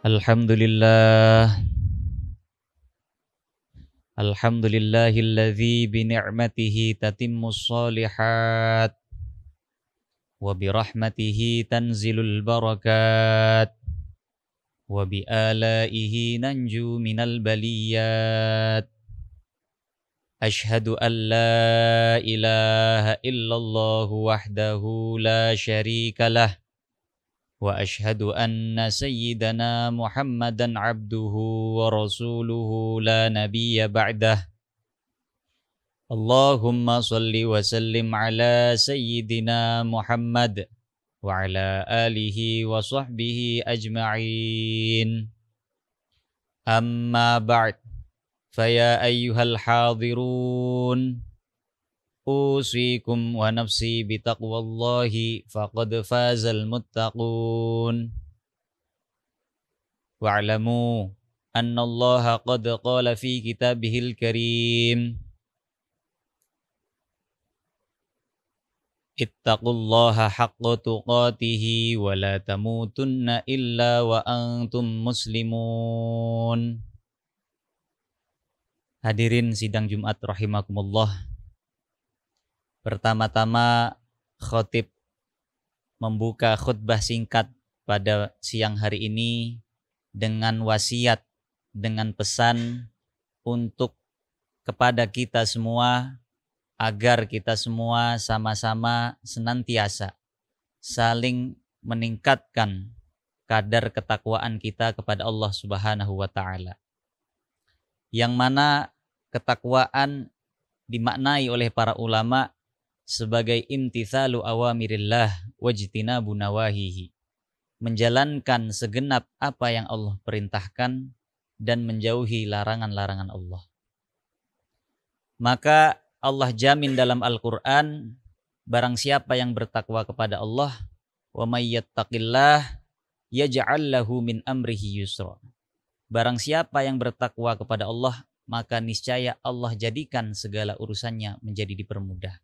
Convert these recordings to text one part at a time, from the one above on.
Alhamdulillah. Alhamdulillahilladzi bini'matihi tatimmus shalihat wa birahmatihi tanzilul barakat wa bi'alaihi nanju minal baliyat. Ashhadu an la ilaha illallah wahdahu la syarika lah wa ashhadu anna sayyidana Muhammadan abduhu wa rasuluhu la nabiyya ba'dah. Allahumma salli wa sallim ala sayyidina Muhammad wa ala alihi wa sahbihi ajma'in. Amma ba'd, faya ayyuhal hadirun, usikum wa nafsi bitaqwallahi faqad fazal muttaqun. Wa'lamu anna Allaha qad qala fi kitabihil karim, ittaqullaha haqqa tuqatihi wa la tamutunna illa wa antum muslimun. Hadirin sidang Jumat rahimakumullah. Pertama-tama khotib membuka khutbah singkat pada siang hari ini dengan wasiat, dengan pesan untuk kepada kita semua agar kita semua sama-sama senantiasa saling meningkatkan kadar ketakwaan kita kepada Allah Subhanahu wa taala. Yang mana ketakwaan dimaknai oleh para ulama sebagai imtithalu awamirillah wajtinabu nawahihi, menjalankan segenap apa yang Allah perintahkan dan menjauhi larangan-larangan Allah. Maka Allah jamin dalam Al-Quran, barang siapa yang bertakwa kepada Allah, wa may yattaqillah yaj'al lahu min amrihi yusra. Barang siapa yang bertakwa kepada Allah, maka niscaya Allah jadikan segala urusannya menjadi dipermudah.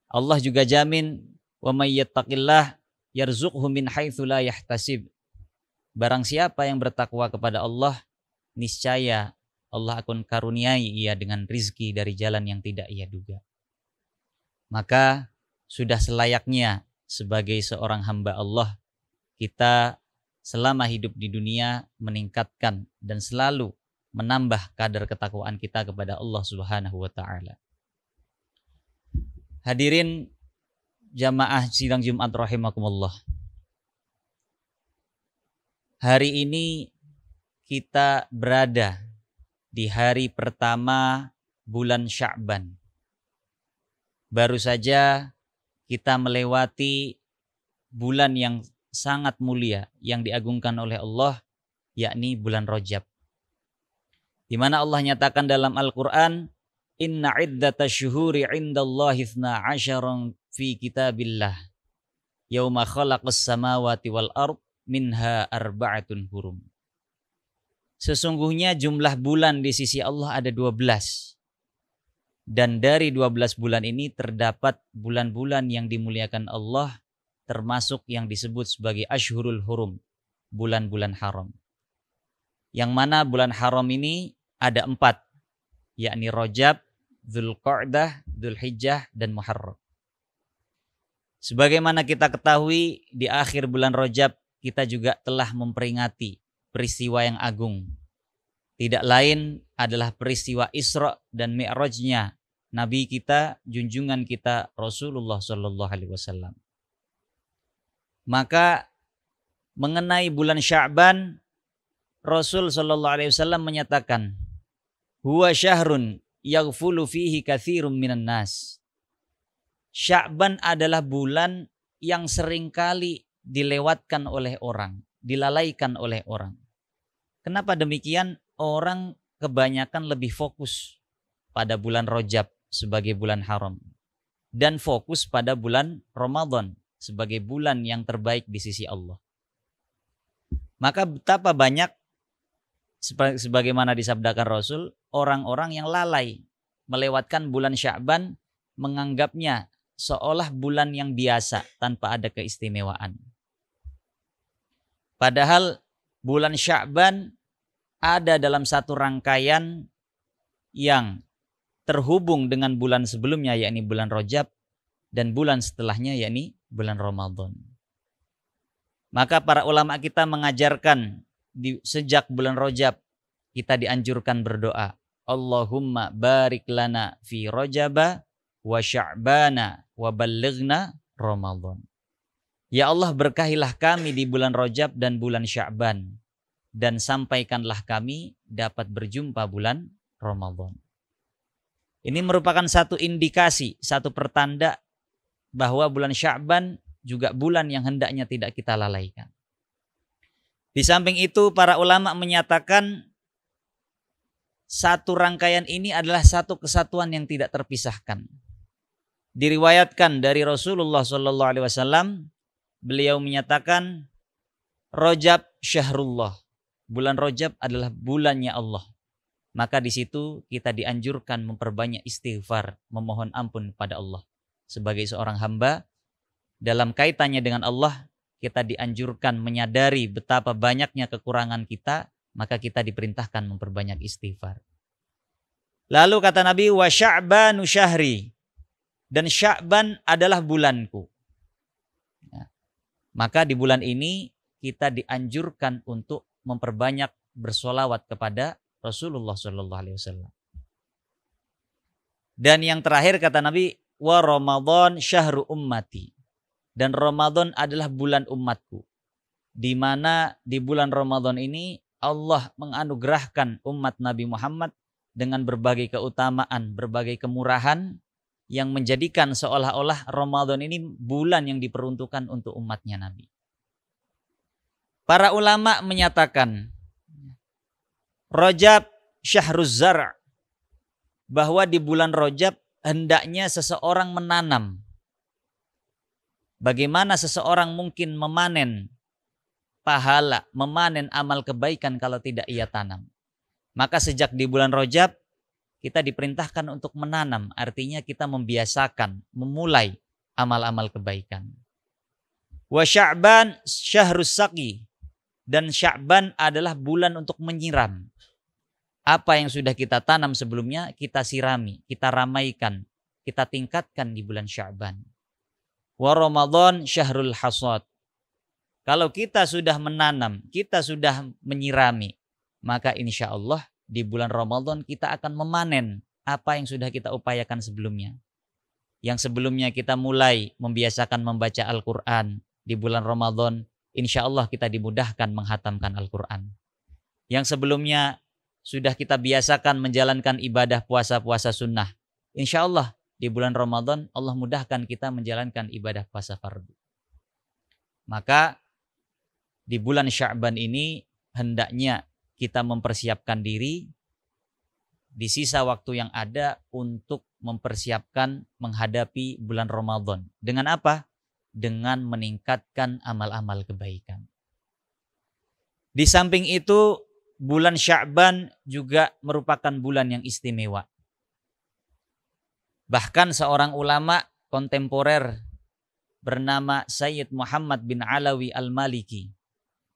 Allah juga jamin, wa may yattaqillah yarzuqhu min haitsu la yahtasib. Barang siapa yang bertakwa kepada Allah, niscaya Allah akan karuniai ia dengan rizki dari jalan yang tidak ia duga. Maka sudah selayaknya sebagai seorang hamba Allah, kita selama hidup di dunia meningkatkan dan selalu menambah kadar ketakwaan kita kepada Allah Subhanahu wa taala. Hadirin jamaah sidang Jumat rahimakumullah. Hari ini kita berada di hari pertama bulan Sya'ban. Baru saja kita melewati bulan yang sangat mulia yang diagungkan oleh Allah, yakni bulan Rajab. Di mana Allah nyatakan dalam Al-Qur'an, inna iddatash syuhuri 'indallahi 12 fi kitabillah yauma khalaqas samawati wal ard minha arba'atun hurum. Sesungguhnya jumlah bulan di sisi Allah ada 12. Dan dari 12 bulan ini terdapat bulan-bulan yang dimuliakan Allah, termasuk yang disebut sebagai Ashhurul Hurum, bulan-bulan haram. Yang mana bulan haram ini ada 4, yakni Rajab, Dzulqa'dah, Dzulhijjah, dan Muharram. Sebagaimana kita ketahui, di akhir bulan Rajab kita juga telah memperingati peristiwa yang agung. Tidak lain adalah peristiwa Isra dan Mi'rajnya Nabi kita, junjungan kita Rasulullah sallallahu alaihi wasallam. Maka mengenai bulan Sya'ban, Rasul sallallahu alaihi wasallam menyatakan, huwa syahrun yaghfulu fihi katsirun minan nas. Sya'ban adalah bulan yang seringkali dilewatkan oleh orang, dilalaikan oleh orang. Kenapa demikian? Orang kebanyakan lebih fokus pada bulan Rajab sebagai bulan haram dan fokus pada bulan Ramadan sebagai bulan yang terbaik di sisi Allah. Maka betapa banyak, sebagaimana disabdakan Rasul, orang-orang yang lalai melewatkan bulan Sya'ban, menganggapnya seolah bulan yang biasa tanpa ada keistimewaan. Padahal bulan Sya'ban ada dalam satu rangkaian yang terhubung dengan bulan sebelumnya, yakni bulan Rajab, dan bulan setelahnya, yakni bulan Ramadan. Maka para ulama kita mengajarkan sejak bulan Rajab kita dianjurkan berdoa, Allahumma barik lana fi Rajaba wa Sya'bana wa ballighna Ramadan. Ya Allah, berkahilah kami di bulan Rajab dan bulan Sya'ban, dan sampaikanlah kami dapat berjumpa bulan Ramadan. Ini merupakan satu indikasi, satu pertanda bahwa bulan Sya'ban juga bulan yang hendaknya tidak kita lalaikan. Di samping itu, para ulama menyatakan satu rangkaian ini adalah satu kesatuan yang tidak terpisahkan. Diriwayatkan dari Rasulullah SAW, beliau menyatakan, Rajab syahrullah, bulan Rajab adalah bulannya Allah. Maka di situ kita dianjurkan memperbanyak istighfar, memohon ampun kepada Allah. Sebagai seorang hamba, dalam kaitannya dengan Allah, kita dianjurkan menyadari betapa banyaknya kekurangan kita, maka kita diperintahkan memperbanyak istighfar. Lalu kata Nabi, wa Sya'banu syahri, dan Sya'ban adalah bulanku. Maka di bulan ini kita dianjurkan untuk memperbanyak bersolawat kepada Rasulullah SAW. Dan yang terakhir kata Nabi, wa Ramadan syahru ummati, dan Ramadan adalah bulan umatku, di mana di bulan Ramadan ini Allah menganugerahkan umat Nabi Muhammad dengan berbagai keutamaan, berbagai kemurahan, yang menjadikan seolah-olah Ramadan ini bulan yang diperuntukkan untuk umatnya Nabi. Para ulama menyatakan Rajab syahruz zar', bahwa di bulan Rajab hendaknya seseorang menanam. Bagaimana seseorang mungkin memanen pahala, memanen amal kebaikan kalau tidak ia tanam? Maka sejak di bulan Rajab kita diperintahkan untuk menanam, artinya kita membiasakan, memulai amal-amal kebaikan. Wa Sya'ban syahrus saqi, dan Sya'ban adalah bulan untuk menyiram. Apa yang sudah kita tanam sebelumnya, kita sirami, kita ramaikan, kita tingkatkan di bulan Sya'ban. Wa Ramadan syahrul hasad. Kalau kita sudah menanam, kita sudah menyirami, maka insya Allah di bulan Ramadan kita akan memanen apa yang sudah kita upayakan sebelumnya. Yang sebelumnya kita mulai membiasakan membaca Al-Quran, di bulan Ramadan insya Allah kita dimudahkan menghatamkan Al-Quran. Yang sebelumnya sudah kita biasakan menjalankan ibadah puasa-puasa sunnah, insya Allah di bulan Ramadan Allah mudahkan kita menjalankan ibadah puasa fardu. Maka di bulan Sya'ban ini hendaknya kita mempersiapkan diri di sisa waktu yang ada untuk mempersiapkan menghadapi bulan Ramadan. Dengan apa? Dengan meningkatkan amal-amal kebaikan. Di samping itu, bulan Sya'ban juga merupakan bulan yang istimewa. Bahkan seorang ulama kontemporer bernama Sayyid Muhammad bin Alawi Al-Maliki,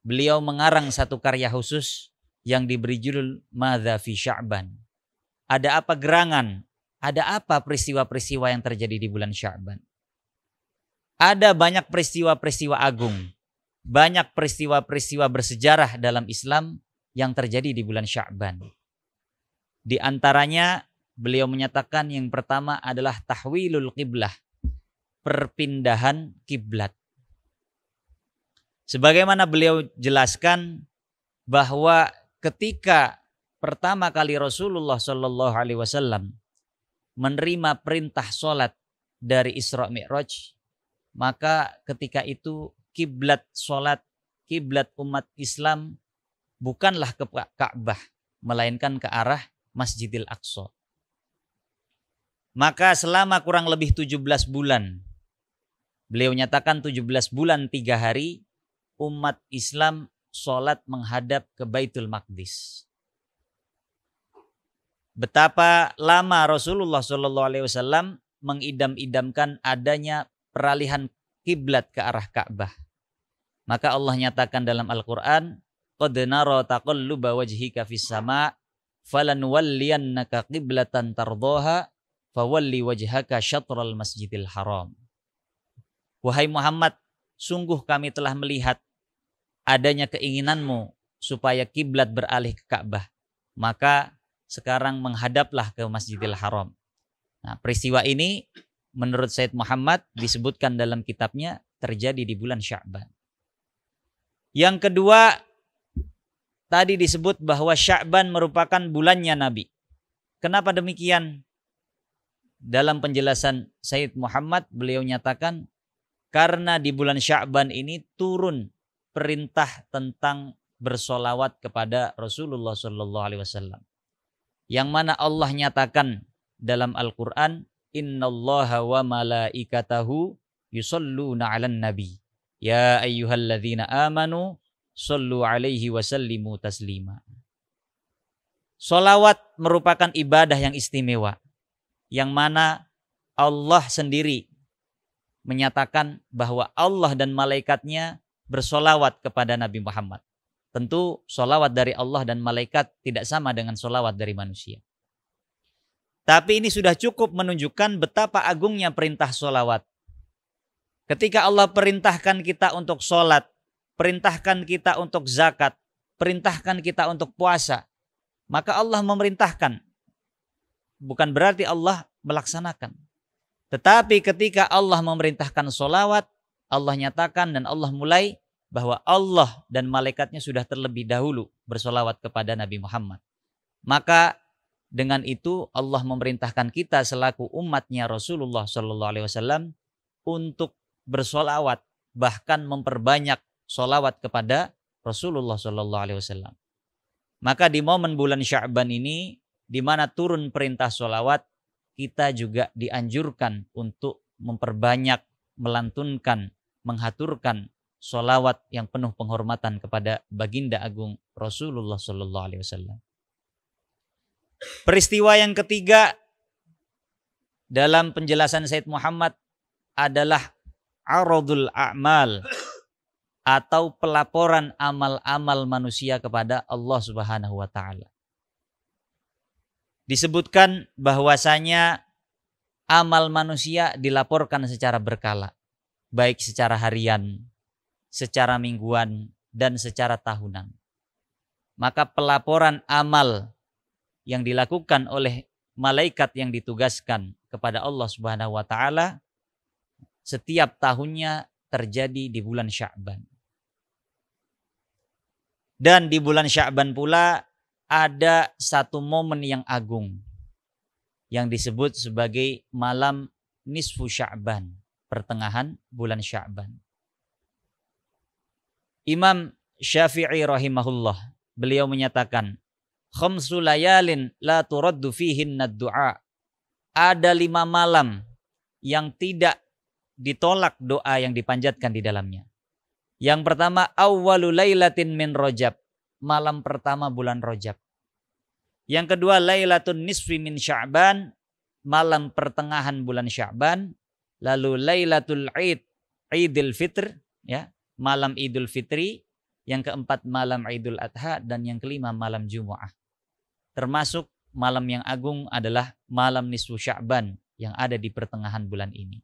beliau mengarang satu karya khusus yang diberi judul Madza fi Sya'ban. Ada apa gerangan? Ada apa peristiwa-peristiwa yang terjadi di bulan Sya'ban? Ada banyak peristiwa-peristiwa agung, banyak peristiwa-peristiwa bersejarah dalam Islam yang terjadi di bulan Sya'ban. Di antaranya beliau menyatakan yang pertama adalah tahwilul qiblah, perpindahan kiblat. Sebagaimana beliau jelaskan bahwa ketika pertama kali Rasulullah Shallallahu Alaihi Wasallam menerima perintah sholat dari Isra Mi'raj, maka ketika itu kiblat sholat, kiblat umat Islam bukanlah ke Ka'bah, melainkan ke arah Masjidil Aqsa. Maka selama kurang lebih 17 bulan, beliau nyatakan 17 bulan 3 hari, umat Islam sholat menghadap ke Baitul Maqdis. Betapa lama Rasulullah SAW mengidam-idamkan adanya peralihan kiblat ke arah Ka'bah. Maka Allah nyatakan dalam Al-Quran, qad nara taqalluba wajhika fis sama' falanwalliyannaka qiblatan tardaha fawalli wajhaka syatral masjidil haram. Wahai Muhammad, sungguh kami telah melihat adanya keinginanmu supaya kiblat beralih ke Ka'bah. Maka sekarang menghadaplah ke Masjidil Haram. Nah, peristiwa ini menurut Sayyid Muhammad disebutkan dalam kitabnya terjadi di bulan Sya'ban. Yang kedua, tadi disebut bahwa Sya'ban merupakan bulannya Nabi. Kenapa demikian? Dalam penjelasan Sayyid Muhammad, beliau nyatakan karena di bulan Sya'ban ini turun perintah tentang bersolawat kepada Rasulullah SAW. Yang mana Allah nyatakan dalam Al-Quran, Innallaha wa malaikatahu yusalluna 'alan nabi. Ya ayyuhalladzina amanu sallu 'alaihi wa sallimu taslima. Solawat merupakan ibadah yang istimewa, yang mana Allah sendiri menyatakan bahwa Allah dan malaikatnya bersolawat kepada Nabi Muhammad. Tentu solawat dari Allah dan malaikat tidak sama dengan solawat dari manusia. Tapi ini sudah cukup menunjukkan betapa agungnya perintah solawat. Ketika Allah perintahkan kita untuk sholat, perintahkan kita untuk zakat, perintahkan kita untuk puasa, maka Allah memerintahkan. Bukan berarti Allah melaksanakan. Tetapi ketika Allah memerintahkan solawat, Allah nyatakan dan Allah mulai bahwa Allah dan malaikatnya sudah terlebih dahulu bersolawat kepada Nabi Muhammad. Maka dengan itu Allah memerintahkan kita selaku umatnya Rasulullah SAW untuk bersolawat, bahkan memperbanyak solawat kepada Rasulullah SAW. Maka di momen bulan Sya'ban ini, di mana turun perintah solawat, kita juga dianjurkan untuk memperbanyak, melantunkan, menghaturkan solawat yang penuh penghormatan kepada baginda agung Rasulullah SAW. Peristiwa yang ketiga dalam penjelasan Sayyid Muhammad adalah aradul a'mal atau pelaporan amal-amal manusia kepada Allah Subhanahu wa taala. Disebutkan bahwasanya amal manusia dilaporkan secara berkala, baik secara harian, secara mingguan, dan secara tahunan. Maka pelaporan amal yang dilakukan oleh malaikat yang ditugaskan kepada Allah Subhanahu wa taala setiap tahunnya terjadi di bulan Sya'ban. Dan di bulan Sya'ban pula ada satu momen yang agung yang disebut sebagai malam nisfu Sya'ban, pertengahan bulan Sya'ban. Imam Syafi'i rahimahullah, beliau menyatakan, khamsu layalin la turaddu fihinna du'a. Ada 5 malam yang tidak ditolak doa yang dipanjatkan di dalamnya. Yang pertama, awwalu lailatin min Rajab, malam pertama bulan Rajab. Yang kedua, lailatun nisfi min Sya'ban, malam pertengahan bulan Sya'ban. Lalu lailatul Id, Idul Fitr, ya, malam Idul Fitri. Yang keempat, malam Idul Adha, dan yang kelima, malam Jumu'ah. Termasuk malam yang agung adalah malam nisfu Sya'ban yang ada di pertengahan bulan ini.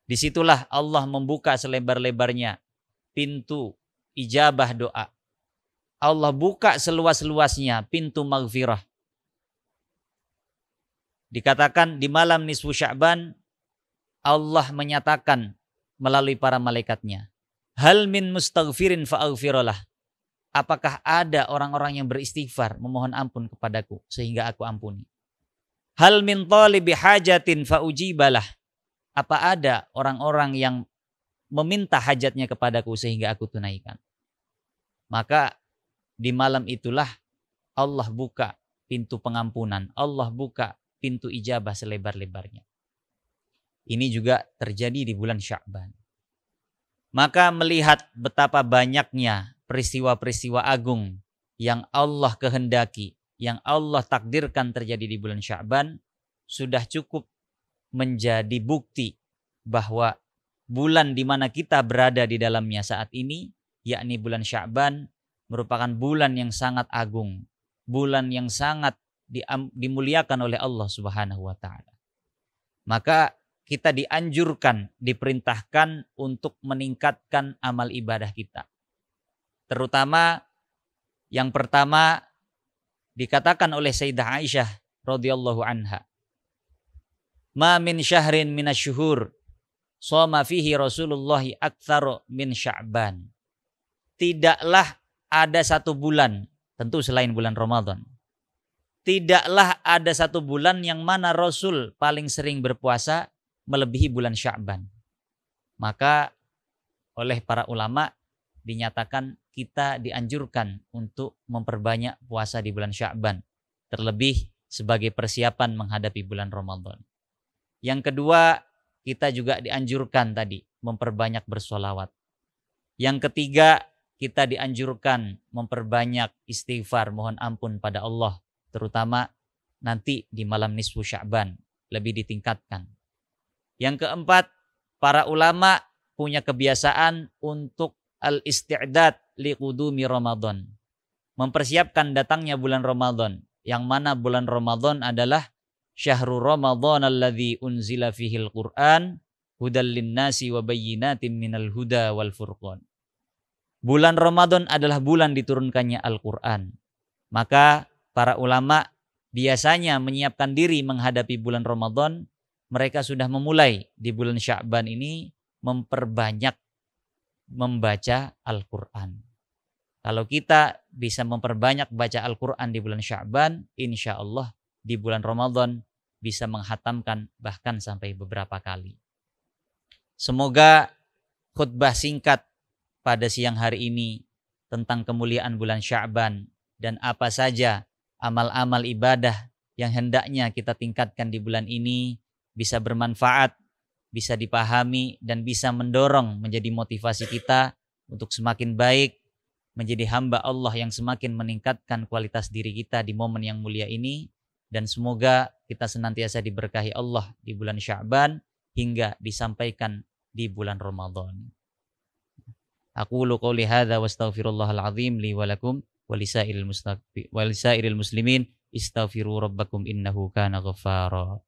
Disitulah Allah membuka selebar-lebarnya pintu ijabah doa. Allah buka seluas-luasnya pintu maghfirah. Dikatakan di malam nisfu Sya'ban Allah menyatakan melalui para malaikatnya, hal min mustaghfirin fa'aghfiralah. Apakah ada orang-orang yang beristighfar memohon ampun kepadaku sehingga aku ampuni? Hal min talibi hajatin fa'ujibalah. Apa ada orang-orang yang meminta hajatnya kepadaku sehingga aku tunaikan? Maka di malam itulah Allah buka pintu pengampunan, Allah buka pintu ijabah selebar-lebarnya. Ini juga terjadi di bulan Sya'ban. Maka melihat betapa banyaknya peristiwa-peristiwa agung yang Allah kehendaki, yang Allah takdirkan terjadi di bulan Sya'ban, sudah cukup menjadi bukti bahwa bulan di mana kita berada di dalamnya saat ini, yakni bulan Sya'ban, merupakan bulan yang sangat agung, bulan yang sangat dimuliakan oleh Allah Subhanahu wa taala. Maka kita dianjurkan, diperintahkan untuk meningkatkan amal ibadah kita. Terutama yang pertama dikatakan oleh Sayyidah Aisyah radhiyallahu anha, "Ma min syahrin minasyuhur shoma fihi Rasulullah aktsara min Sya'ban." Tidaklah ada satu bulan, tentu selain bulan Ramadan. Tidaklah ada satu bulan yang mana Rasul paling sering berpuasa melebihi bulan Sya'ban. Maka oleh para ulama dinyatakan kita dianjurkan untuk memperbanyak puasa di bulan Sya'ban, terlebih sebagai persiapan menghadapi bulan Ramadan. Yang kedua, kita juga dianjurkan tadi memperbanyak bersolawat. Yang ketiga, kita dianjurkan memperbanyak istighfar, mohon ampun pada Allah, terutama nanti di malam nisfu Sya'ban lebih ditingkatkan. Yang keempat, para ulama punya kebiasaan untuk al-isti'dad liqudumi Ramadan, mempersiapkan datangnya bulan Ramadan, yang mana bulan Ramadan adalah syahrul Ramadan alladzi unzila fihil Qur'an hudal linnasi wa bayyinatin minal huda wal furqan. Bulan Ramadan adalah bulan diturunkannya Al-Qur'an. Maka para ulama biasanya menyiapkan diri menghadapi bulan Ramadan, mereka sudah memulai di bulan Sya'ban ini memperbanyak membaca Al-Quran. Kalau kita bisa memperbanyak baca Al-Quran di bulan Sya'ban, insya Allah di bulan Ramadan bisa menghatamkan bahkan sampai beberapa kali. Semoga khutbah singkat pada siang hari ini tentang kemuliaan bulan Sya'ban dan apa saja amal-amal ibadah yang hendaknya kita tingkatkan di bulan ini bisa bermanfaat, bisa dipahami, dan bisa mendorong menjadi motivasi kita untuk semakin baik, menjadi hamba Allah yang semakin meningkatkan kualitas diri kita di momen yang mulia ini. Dan semoga kita senantiasa diberkahi Allah di bulan Sya'ban hingga disampaikan di bulan Ramadan. Aqulu qouli hadza wa astaghfirullahal azim li wa lakum wa lisairil muslimin istaghfiru rabbakum innahu kana ghaffara.